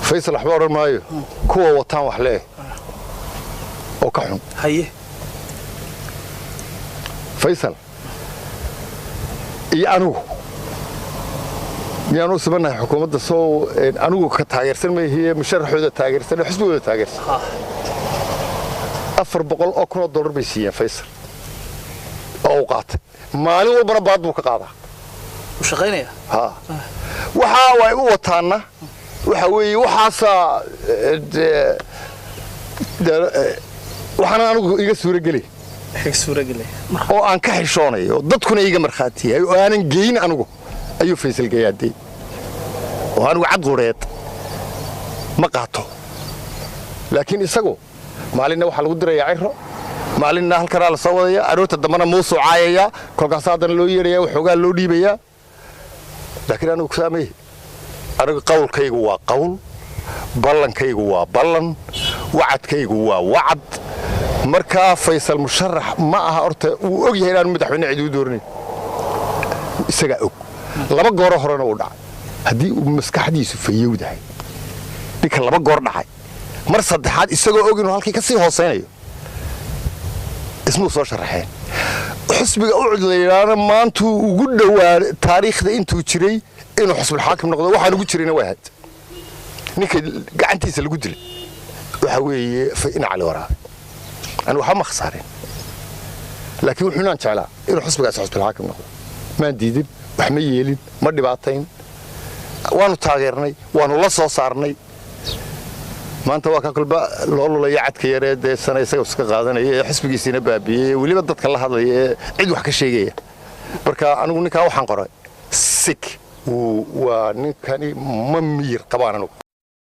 faysal waxba oran maayo kuwa wataan wax leeh oo ka xun haye faysal iyo anigu miyaanu sabanahay xukuumadda soo anigu ka taageersan ma yahay musharaxooda taageersan xisbigooda taageersan $400,000 bay siiyeen faysal oo qaatay maalin walbana baad buu ka qaadaa u shaqeynaya waxa way u wataana waxa weeye waxaasa waxaan anigu iga suuragelay oo aan ka xishoonayo dadkuna iga marxaatiyay oo aanan geyn anigu ayuu faysal gayaaday oo anigu cad qureed ma qaato laakiin isagu maalinna waxa lagu dirayaa ciro maalinna halkan la soo wadaya aroorta dambana muusu caayaya kolkaas hadan loo yeeraya waxoogaa loo dhiibaya laakiin anigu saamay anigu qowlkaygu waa qowl ballankaygu waa ballan wacadkaygu waa wacad marka faysal musharax ma aha horta uu og yahay inaan madaxweyne cid u dooranin isaga og laba goor horena uu dhacay hadii uu maskaxdiisu fayowdahay ninka laba goor dhacay mar saddexaad isagoo og inuu halkii ka sii hooseynayo ismuu soo sharaxeen xisbiga u cudleeyana maanta ugu dhawaa taariikhda intuu jiray inuu xisbul xaakim noqdo waxaan ugu jirayna waa had ninka gacantiisa lagu dilay waxa weeye ina cali waraa أنا وحما خسارين لكن وحنا نجعله إنه حسب قاس حسب الحاكم نقول ما نديدين وحمي يلين ما دبعتين وانو تاغيرني وانو لصو صارني ما أنت واقع كل بقى لولو لا يعد كيرد السنة يسقط سقط هذا حسب جيسينا بابي واللي بدك الله هذا عيد وحكي شيء بركة أنا قلنا كأو حنقرأ سك ونكاني ممير طبعا أنا